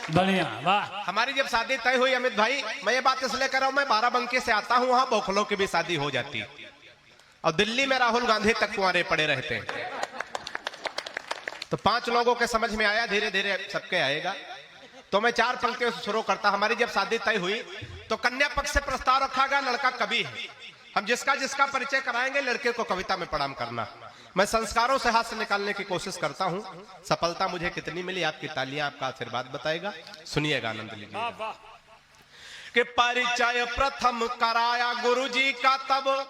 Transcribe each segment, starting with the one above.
बढ़िया, वाह। हमारी जब शादी तय हुई अमित भाई, मैं ये बात इसलिए कर रहा हूं, मैं बाराबंकी से आता हूं, वहां बौखलों की भी शादी हो जाती और दिल्ली में राहुल गांधी तक कुंवारे पड़े रहते हैं। तो 5 लोगों के समझ में आया, धीरे धीरे सबके आएगा। तो मैं 4 पंक्तियों से शुरू करता। हमारी जब शादी तय हुई तो कन्या पक्ष से प्रस्ताव रखा गया, लड़का कवि है, हम जिसका जिसका परिचय कराएंगे लड़के को कविता में प्रणाम करना। मैं संस्कारों से हाथ से निकालने की कोशिश करता हूं। सफलता मुझे कितनी मिली, आपकी तालियां आपका आशीर्वाद बताएगा। सुनिएगा, आनंद लीजिएगा। कि परिचय प्रथम कराया गुरुजी का, तब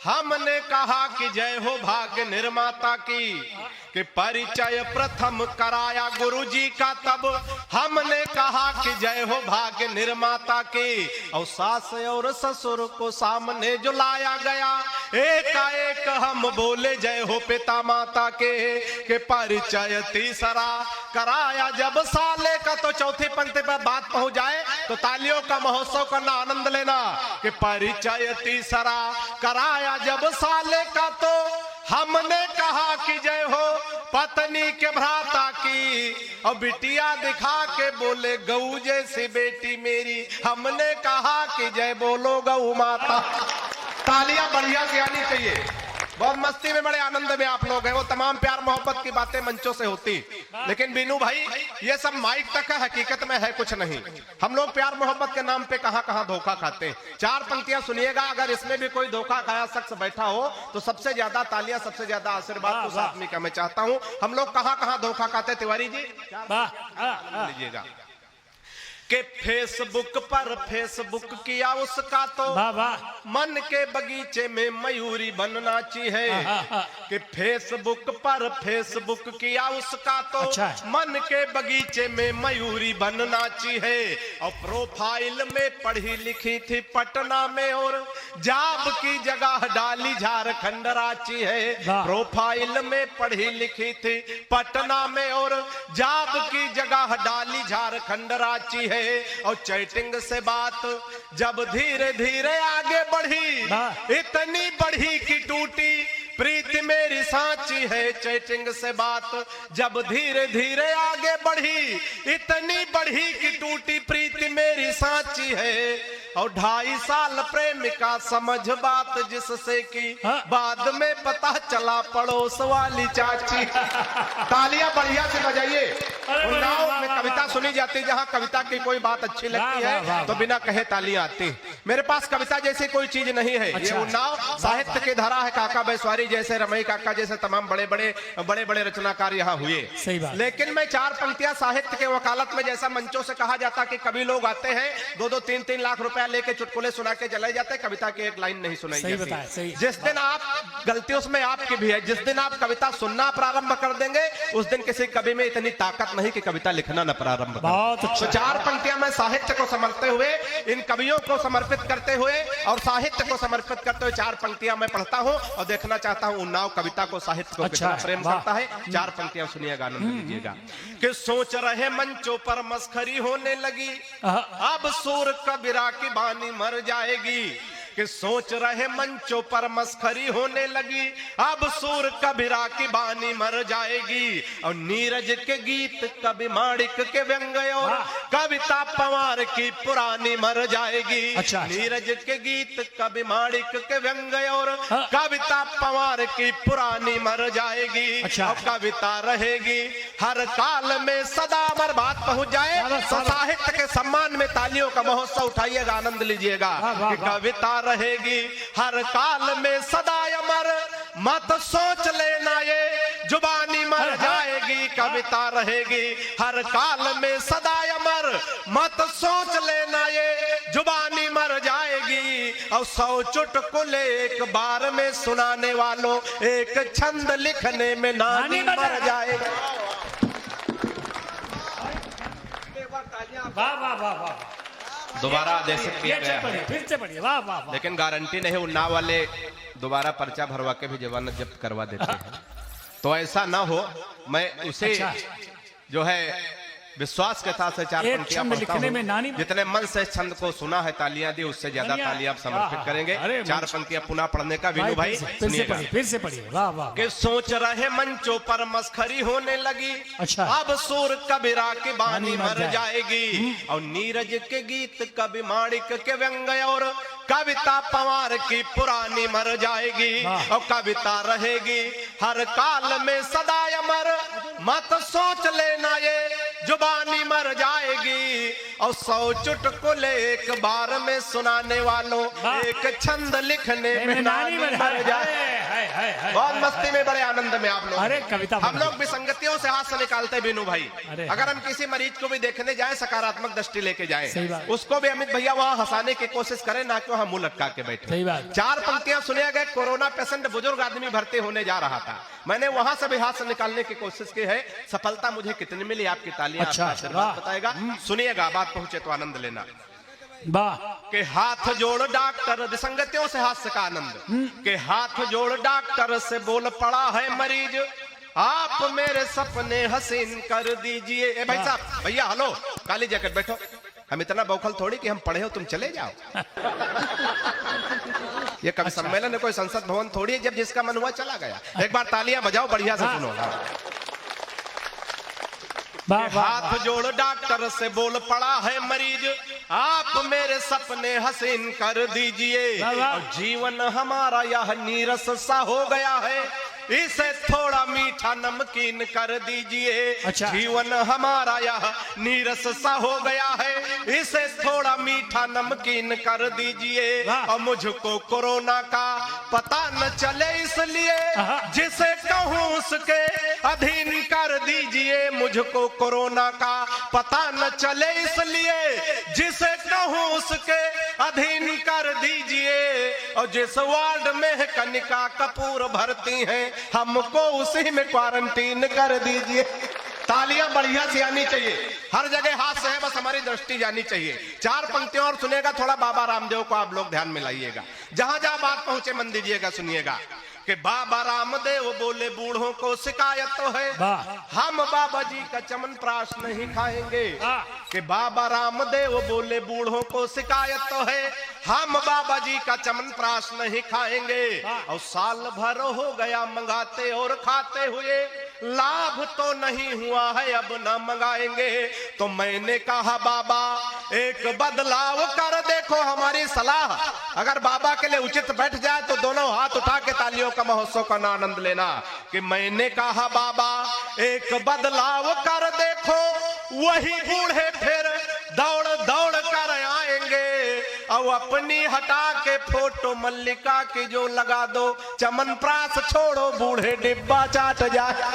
हमने कहा कि जय हो भाग्य निर्माता की। कि परिचय प्रथम कराया गुरुजी का, तब हमने कहा कि जय हो भाग्य निर्माता की। और सास और ससुर को सामने जो लाया गया, एकाएक हम बोले जय हो पिता माता के। कि परिचय तीसरा कराया जब साले का, तो चौथी पंक्ति पर बात पहुंच जाए तो तालियों का महोत्सव करना, आनंद लेना। कि परिचय तीसरा कराया जब साले का, तो हमने कहा कि जय हो पत्नी के भ्राता की। और बिटिया दिखा के बोले गऊ जैसी बेटी मेरी, हमने कहा कि जय बोलो गऊ माता। तालियां बढ़िया से आनी चाहिए। बहुत मस्ती में, बड़े आनंद में आप लोग हैं। वो तमाम प्यार मोहब्बत की बातें मंचों से होती, लेकिन बीनू भाई ये सब माइक तक है, हकीकत में है कुछ नहीं। हम लोग प्यार मोहब्बत के नाम पे कहां कहां धोखा खाते हैं। 4 पंक्तियां सुनिएगा, अगर इसमें भी कोई धोखा खाया शख्स बैठा हो तो सबसे ज्यादा तालियां, सबसे ज्यादा आशीर्वाद उस आदमी का मैं चाहता हूं। हम लोग कहां कहां धोखा खाते, तिवारी जी लीजिएगा। के फेसबुक पर फेसबुक किया उसका, तो मन के बगीचे में मयूरी बनना चाहिए। कि फेसबुक पर फेसबुक किया उसका, तो मन के बगीचे में मयूरी बनना चाहिए। और प्रोफाइल में पढ़ी लिखी थी पटना में, और जाब की जगह डाली झारखंड रांची है। प्रोफाइल में पढ़ी लिखी थी पटना में, और जाब की जगह डाली झारखंड रांची है। और चैटिंग से बात जब धीरे धीरे आगे बढ़ी, इतनी बढ़ी कि टूटी प्रीति मेरी साची है। चैटिंग से बात जब धीरे धीरे आगे बढ़ी, इतनी बढ़ी कि टूटी प्रीति मेरी साची है। और 2.5 साल प्रेमिका समझ बात जिससे कि बाद में पता चला पड़ोस वाली चाची। तालियां बढ़िया से बजाइए। उन्नाव में कविता सुनी जाती, जहां कविता की कोई बात अच्छी लगती है तो बिना कहे तालियां आती। मेरे पास कविता जैसी कोई चीज नहीं है। ये उन्नाव साहित्य की धारा है। काका बैसवारी जैसे, रमई काका जैसे तमाम बड़े बड़े रचनाकार यहाँ हुए। लेकिन मैं 4 पंक्तियां साहित्य के वकालत में, जैसा मंचों से कहा जाता कि कभी लोग आते हैं 2-2, 3-3 लाख रुपया लेके चुटकुले सुना के चले जाते, कविता की एक लाइन नहीं सुनाई जाती। जिस दिन आप, गलती उसमें आपकी भी है, जिस दिन आप कविता सुनना प्रारंभ कर देंगे उस दिन किसी कवि में इतनी ताकत नहीं कि कविता लिखना न प्रारंभ करे। तो 4 पंक्तियां मैं साहित्य को समझते हुए, इन कवियों को समर्पित करते हुए और साहित्य को समर्पित करते हुए 4 पंक्तियां मैं पढ़ता हूं और देखना चाहता हूं उन्नाव कविता को, साहित्य को कितना प्रेम करता है। 4 पंक्तियां सुनिएगा, आनंद लीजिएगा। कि सोच रहे मंचों पर मस्खरी होने लगी, अब सूर कबीरा की बानी मर जाएगी। कि सोच रहे मंचों पर मस्खरी होने लगी, अब सूर कबीरा की बानी मर जाएगी। और नीरज के गीत कवि माणिक के व्यंग और कविता पवार की पुरानी मर जाएगी। नीरज के गीत कवि माणिक के व्यंग और कविता पवार की पुरानी मर जाएगी। और कविता रहेगी हर काल में सदा अमर। बात पहुंच जाए साहित्य के सम्मान में तालियों का महोत्सव उठाइएगा, आनंद लीजिएगा। कि कविता रहेगी हर काल में सदा अमर, मत सोच लेना ये जुबानी मर जाएगी। कविता रहेगी हर काल में सदा अमर, मत सोच लेना ये जुबानी मर जाएगी। और 100 चुटकुले एक बार में सुनाने वालों, एक छंद लिखने में नानी मर जाएगी। वाह वाह वाह वाह। दोबारा आदेश किया गया है, फिर से पढ़िए। वाह वाह। लेकिन गारंटी नहीं, उन्नाव वाले दोबारा पर्चा भरवा के भी जमानत जब्त करवा देते हैं। तो ऐसा ना हो, मैं उसे जो है विश्वास के साथ से चार एक पंक्तियां छंद पढ़ता लिखने हूं। में नानी जितने मन से इस छंद को सुना है तालियां दी, उससे ज्यादा तालियां आप समर्पित करेंगे। अरे चार पंक्तियां पुनः पढ़ने का विनू भाई सुनिएगा। फिर से पढ़िए। वाह वाह। कि सोच रहे मंचों पर मस्खरी होने लगी, अच्छा। अब सुर कबीरा की बानी मर जाएगी, और नीरज के गीत कवि माणिक के व्यंग और कविता पवार की पुरानी मर जाएगी, और कविता रहेगी हर काल में सदा अमर। मत सोच लेना ये जुबानी मर जाएगी, और 100 चुटकुले एक बार में सुनाने वालों एक छंद लिखने में नानी मर जाए। बहुत मस्ती में, बड़े आनंद में आप लोग। अरे कविता हम लोग विसंगतियों से हाथ से निकालते बीनू भाई। अगर हम किसी मरीज को भी देखने जाए, सकारात्मक दृष्टि लेके जाए, उसको भी अमित भैया वहां हंसाने की कोशिश करें, ना कि वहां मुंह लटका के बैठे। सही बात। चार पंक्तियां सुनिए गए। कोरोना पेशेंट बुजुर्ग आदमी भर्ती होने जा रहा था, मैंने वहां से भी हाथ से निकालने की कोशिश की है। सफलता मुझे कितनी मिली, आपकी तालियां अच्छा, आपका आशीर्वाद बताएगा। सुनिएगा, बात पहुंचे तो आनंद लेना। वाह। के हाथ जोड़ डॉक्टर, विसंगतियों से हास्य का आनंद। के हाथ जोड़ डॉक्टर से बोल पड़ा है मरीज, आप मेरे सपने हसीन कर दीजिए। ए भाई साहब, भैया हेलो, काली जैकेट बैठो। हम इतना बौखल थोड़ी कि हम पढ़े हो तुम चले जाओ। ये कवि सम्मेलन है, कोई संसद भवन थोड़ी है जब जिसका मन हुआ चला गया। एक बार तालियां बजाओ, बढ़िया से सुनो। हाथ जोड़ डॉक्टर से बोल पड़ा है मरीज, आप मेरे सपने हसीन कर दीजिए, और जीवन हमारा यह नीरस सा हो गया है, इसे थोड़ा मीठा नमकीन कर दीजिए। अच्छा। जीवन हमारा यह नीरस सा हो गया है, इसे थोड़ा मीठा नमकीन कर दीजिए, और मुझको कोरोना का पता न चले इसलिए जिसे कहूँ उसके अधीन कर दीजिए। मुझको कोरोना का पता न चले इसलिए जिसे कहूँ उसके अधीन कर दीजिए, और जिस वार्ड में कनिका कपूर भर्ती हैं, हमको उसी में क्वारंटीन कर दीजिए। तालियां बढ़िया से आनी चाहिए, हर जगह हाथ से है, बस हमारी दृष्टि जानी चाहिए। चार पंक्तियों और सुनेगा, थोड़ा बाबा रामदेव को आप लोग ध्यान में लाइएगा। जहां जहां बात पहुंचे मन दीजिएगा, सुनिएगा। कि बाबा रामदेव बोले बूढ़ों को शिकायत तो है, हम बाबा जी का चमन प्राश नहीं खाएंगे। कि बाबा रामदेव बोले बूढ़ों को शिकायत तो है, हम बाबा जी का चमन प्राश नहीं खाएंगे, और साल भर हो गया मंगाते और खाते हुए, लाभ तो नहीं हुआ है, अब न मंगाएंगे। तो मैंने कहा बाबा एक बदलाव कर देखो, हमारी सलाह अगर बाबा के लिए उचित बैठ जाए तो दोनों हाथ उठा के तालियों का महोत्सव का आनंद लेना। कि मैंने कहा बाबा एक बदलाव कर देखो, वही बूढ़े फिर दौड़ दौड़ कर आएंगे, और अपनी हटा के फोटो मल्लिका की जो लगा दो, चमन प्रास छोड़ो बूढ़े डिब्बा चाट जाए।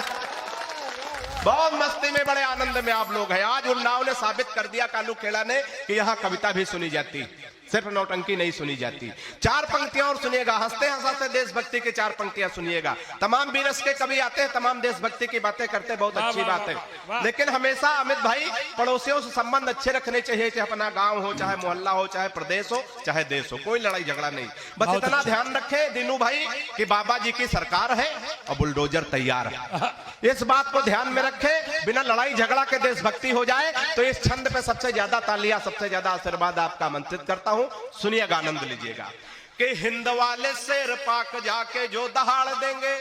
बहुत मस्ती में, बड़े आनंद में आप लोग हैं। आज उन्नाव ने साबित कर दिया, कालू खेड़ा ने, कि यहाँ कविता भी सुनी जाती, सिर्फ नौटंकी नहीं सुनी जाती। चार पंक्तियां और सुनिएगा, हंसते हंसाते देशभक्ति की चार पंक्तियां सुनिएगा। तमाम बीरस के कवि आते हैं, तमाम देशभक्ति की बातें करते, बहुत अच्छी बात है, लेकिन हमेशा अमित भाई पड़ोसियों से संबंध अच्छे रखने चाहिए, चाहे अपना गांव हो, चाहे मोहल्ला हो, चाहे प्रदेश हो, चाहे देश हो, कोई लड़ाई झगड़ा नहीं। बस इतना ध्यान रखे दीनू भाई कि बाबा जी की सरकार है और बुलडोजर तैयार है। इस बात को ध्यान में रखे, बिना लड़ाई झगड़ा के देशभक्ति हो जाए। तो इस छंद पे सबसे ज्यादा तालियां, सबसे ज्यादा आशीर्वाद आपका आमंत्रित करता हूं। सुनिएगा, आनंद लीजिएगा। कि हिंद वाले शेर पाक जाके जो दहाड़ देंगे,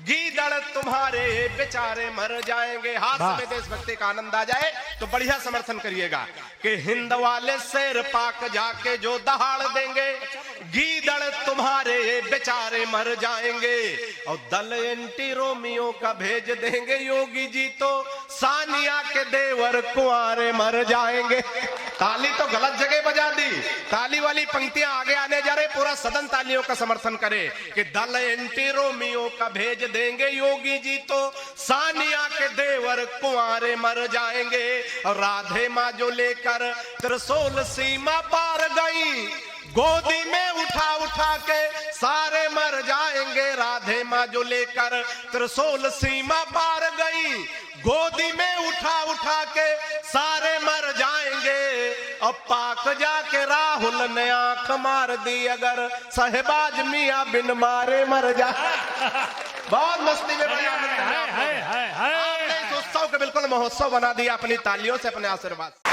गीदड़ तुम्हारे बेचारे मर जाएंगे। हाथ में देशभक्ति का आनंद आ जाए तो बढ़िया समर्थन करिएगा। कि हिंद वाले शेर पाक जाके जो दहाड़ देंगे, गीदड़ तुम्हारे बेचारे मर जाएंगे, और दल एंटी रोमियो का भेज देंगे योगी जी, तो सानिया के देवर कुंवारे मर जाएंगे। ताली तो गलत जगह बजा दी, ताली वाली पंक्तियां आगे आने जा रहे, पूरा सदन तालियों का समर्थन करे। कि दल एंटी रोमियो का भेज देंगे योगी जी, तो सानिया के देवर कुंवारे मर जाएंगे, और राधे माँ जो लेकर त्रिशूल सीमा पार गई, गोदी में उठा उठा के सारे मर जाएंगे। राधे माँ जो लेकर त्रिशूल सीमा पार गई, गोदी में उठा उठा के सारे मर जाएंगे। अब पाक जाके राहुल ने आंख मार दी, अगर सहबाज मियां बिन मारे मर जाए। बहुत मस्ती में बढ़िया उत्सव के बिल्कुल महोत्सव बना दिया अपनी तालियों से, अपने आशीर्वाद।